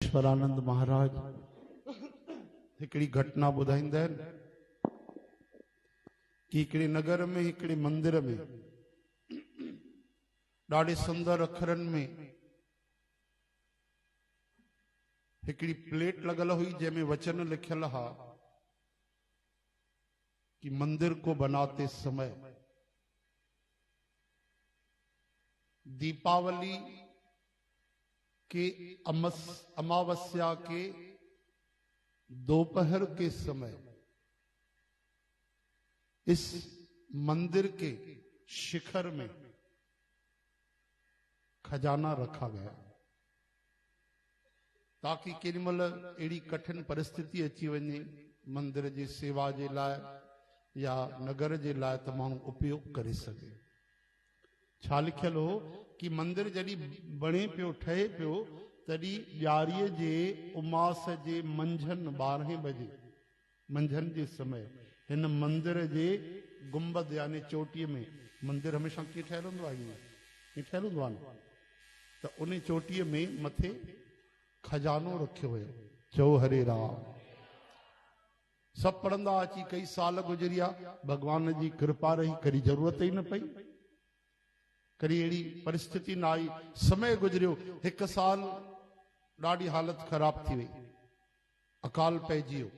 ईश्वरानंद महाराज हिकड़ी घटना ॿुधाईंदा आहिनि कि हिकड़े नगर में हिकड़े मंदिर में ॾाढे सुंदर अखरनि में हिकड़ी प्लेट लॻल हुई जंहिंमें वचन लिखियल हा कि मंदिर को बनाते समय दीपावली के अमावस्या के दोपहर के समय इस मंदिर के शिखर में खजाना रखा गया ताकि केॾीमहिल अहिड़ी कठिन परिस्थिति अची वञे मंदिर जी सेवा जे लाइ या नगर जे लाइ त माण्हू उपयोग करे सघे। छा लिखियल हो कि मंदिर जॾहिं बणे पियो ठहे पियो तॾहिं ॾियारीअ जे उमास जे मंझंदि 12 बजे मंझंदि जे समय हिन मंदिर जे गुंबद यानी चोटीअ में मंदिर हमेशह कीअं ठहियल हूंदो आहे ईअं ठहियल हूंदो आहे न त उन चोटीअ में मथे खजानो रखियो हुयो। चओ हरे राम। सब पढ़ंदा अची कई साल गुजरिया भगवान जी कृपा रही करी जरूरत ही न पई करी अहिड़ी परिस्थिति न आई। समय गुजरियो 1 साल ॾाढी हालत ख़राब थी वई अकाल पइजी वियो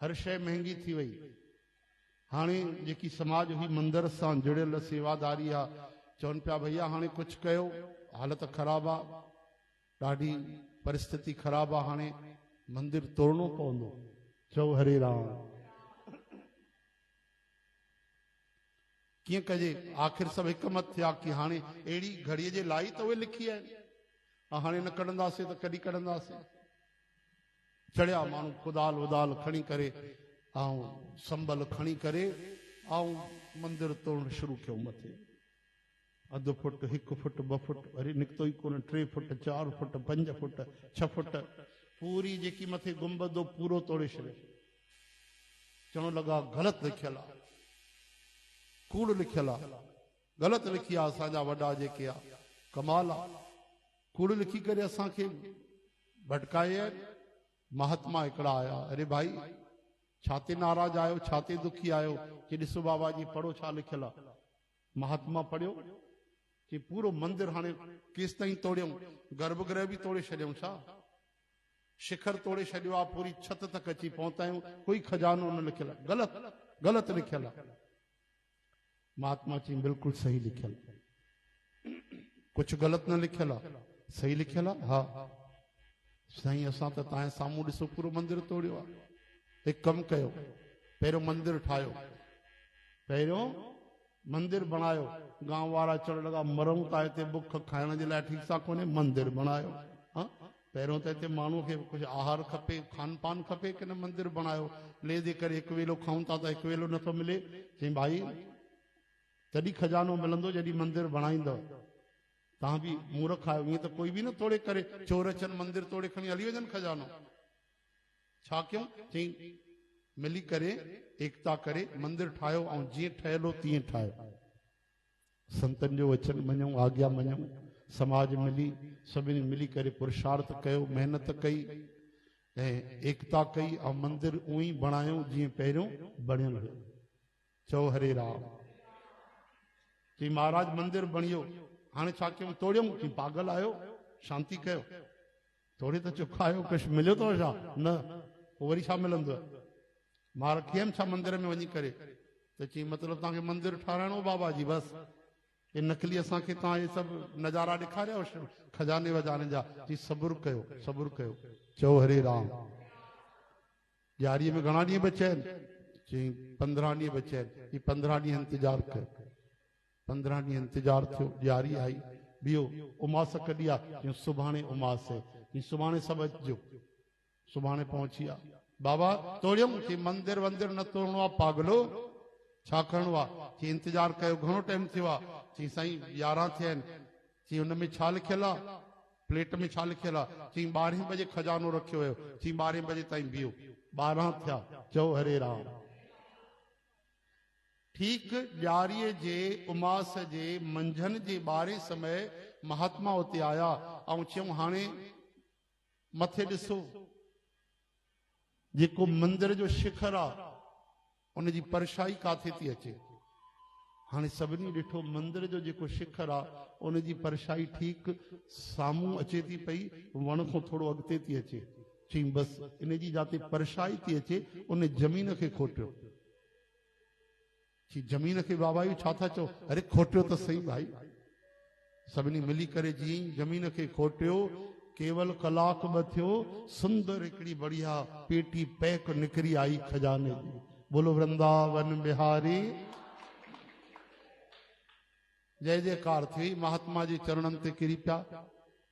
हर शइ महांगी थी वई। हाणे जेकी समाज हुई मंदिर सां जुड़ियल सेवादारी आहे चवनि पिया भैया हाणे कुछ कयो हालत ख़राब आहे ॾाढी परिस्थिति ख़राब आहे हाणे मंदिर तोड़नो पवंदो। चओ हरे राम। कीअं कजे आखिर सब हिकमत थिया कि हाणे अहिड़ी घड़ीअ जे लाइ त उहे लिखी आहिनि हाणे न कढंदासीं त कॾहिं कढंदासीं। चढ़िया माण्हू कुदाल वुदाल खणी करे ऐं संभल खणी करे ऐं मंदिर तोड़ण शुरू कयो। मथे 1 फुट 1 फुट 2 फुट वरी निकितो ई कोन 3 फुट 4 फुट 5 फुट 6 फुट पूरी जेकी मथे गुंबद पूरो तोड़े छॾियो। चवण लॻा ग़लति लिखियल आहे कूड़ लिखियल आहे ग़लति लिखी आहे असांजा वॾा जेके आहे कमाल आहे कूड़ लिखी करे असांखे भटकाए आहिनि। महात्मा हिकिड़ा आया अरे भाई छाते नाराज आयो छाते दुखी आयो कि ॾिसो बाबा जी पढ़ो छा लिखियल आहे। महात्मा पढ़ियो कि पूरो मंदिर हाणे केसि ताईं तोड़ियूं गर्भगृह बि तोड़े छॾियूं छा शिखर तोड़े छॾियो आहे पूरी छत तक अची पहुता आहियूं कोई खजानो न लिखियल आहे ग़लति लिखियल आहे। महात्मा चई बिल्कुलु सही लिखियल कुछ ग़लति न लिखियल आहे सही लिखियल आहे। हा साईं असां त तव्हांजे साम्हूं ॾिसो पूरो मंदिर तोड़ियो आहे। हिकु कमु कयो पहिरियों मंदिर ठाहियो पहिरियों मंदिर बणायो गांव वारा चवण लॻा मरूं था हिते बुख खाइण जे लाइ ठीकु सां कोन्हे मंदिर बणायो। हा पहिरियों त हिते माण्हूअ खे कुझु आहार खपे खान पान खपे कि न मंदिर बणायो ले दे करे 1 वेलो खाऊं था त 1 वेलो नथो मिले। चई भाई तॾहिं खजानो मिलंदो जॾहिं मंदिर बणाईंदव तव्हां बि मूर्ख आहियो ईअं त कोई बि न तोड़े करे चोर अचनि मंदिर तोड़े खणी हली वञनि खजानो छा कयूं। चई मिली करे एकता करे मंदिर ठाहियो ऐं जीअं ठहियल हो तीअं ठाहियो। संतनि जो वचन मञूं आज्ञा मञूं समाज मिली सभिनी मिली करे पुरुषार्थ कयो महिनत कई ऐं एकता कई ऐं मंदिर उहो ई बणायो जीअं पहिरियों बणियल हुयो। चओ हरे राम। चई महाराज मंदिर बणियो हाणे छा कयूं तोड़ियूं कि पागल आहियो शांति कयो तोड़े त चुकायो कुझु मिलियो अथव छा न पोइ वरी छा मिलंदो महाराज कीअं छा मंदिर में वञी करे त चई मतिलबु तव्हांखे मंदिर ठाराइणो बाबा जी बसि ये नकली असांखे तव्हां इहे सभु नज़ारा ॾेखारिया खजाने वजाने जा। चई सबुरु कयो। चओ हरे राम। ॾियारीअ में घणा ॾींहं बचिया आहिनि चई 15 ॾींहं बचिया आहिनि। 15 ॾींहं इंतज़ारु कयो 15 ॾींहं इंतज़ारु थियो ॾियारी आई बियो उमास कॾी आहे सुभाणे उमास आहे सुभाणे सभु अचिजो सुभाणे पहुची विया बाबा तोड़ियूं चई मंदिर वंदिर न तोड़नो आहे पागलो छा करिणो आहे चई इंतज़ारु कयो घणो टाइम थियो आहे चई साईं 11 थिया आहिनि चई हुन में छा लिखियल आहे प्लेट में छा लिखियल आहे चई 12 बजे खजानो रखियो हुयो चई 12 बजे ताईं बियो 12 थिया। चओ हरे राम। ठीक ॾियारीअ जे उमास जे मंझंदि जे 12 समय महात्मा उते आया ऐं चयूं हाणे मथे ॾिसो जेको मंदिर जो शिखर आहे उन जी परछाई काथे थी अचे। हाणे सभिनी ॾिठो मंदिर जो जेको शिखर आहे उन जी परछाई ठीक साम्हूं अचे थी पई, वण खां थोरो अॻिते थी अचे। चई बसि इन जी जाते परछाई थी अचे उन ज़मीन खे खोटियो। चई ज़मीन खे बाबा छा था चओ? अरे खोटियो त सही भाई। सभिनी मिली करे जीअं ज़मीन खे खोटियो, केवल कलाक ॿ थियो, सुंदर हिकिड़ी बढ़िया पेटी पैक निकिरी आई खजाने जी। बोलो वृंदावन बिहारी जय जयकार थी। महात्मा जी चरणन ते किरी पिया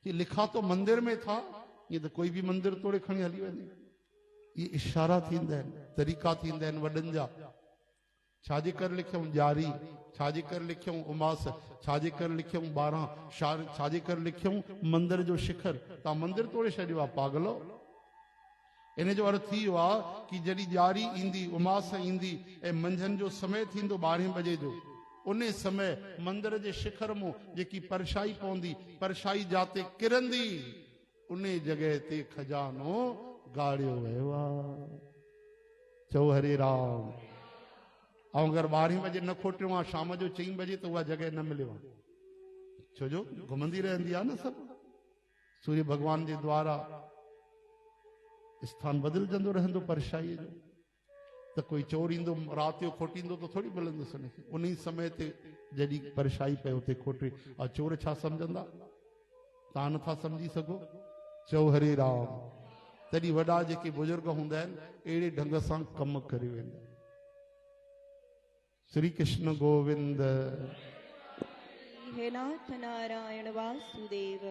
कि लिखा तो मंदिर में था, ये तो कोई भी मंदिर तोड़े खणी हली वञे। ये इशारा थींदा आहिनि, तरीक़ा थींदा आहिनि वॾनि जा। छाजे कर लिखियऊं ॾियारी, छाजे कर लिखियऊं उमास, छाजे कर लिखियऊं 12, छाजे कर लिखियऊं मंदिर जो शिखर। तव्हां मंदिर तोड़े छॾियो आहे पागलो। इन जो अर्थ इहो आहे कि जॾहिं ॾियारी ईंदी, उमास ईंदी ऐं मंझंदि जो समय थींदो 12 बजे जो, उन समय मंदिर जे शिखर मूं जेकी परछाई पवंदी, परछाई जाते किरंदी उन जगह ते खजानो गाड़ियो वियो आहे। चओ हरे राम। ऐं अगरि 12 बजे न खोटियो आहे, शाम जो 4 बजे त उहा जगह न मिलियो आहे। छो जो घुमंदी रहंदी आहे न सभु। सूर्य भगवान जे द्वारा स्थान बदिलजंदो रहंदो परछाईअ जो। त कोई चोर ईंदो राति जो खोटींदो त थोड़ी मिलंदुसि उनखे। उन समय ते जॾहिं परछाई पए उते खोटे। और चोर छा सम्झंदा? तव्हां नथा सम्झी सघो। चओ हरे राम। तॾहिं वॾा जेके बुजुर्ग हूंदा आहिनि अहिड़े ढंग सां कम करे वेंदा। श्री कृष्ण गोविंद। हे नाथ नारायण वासुदेव।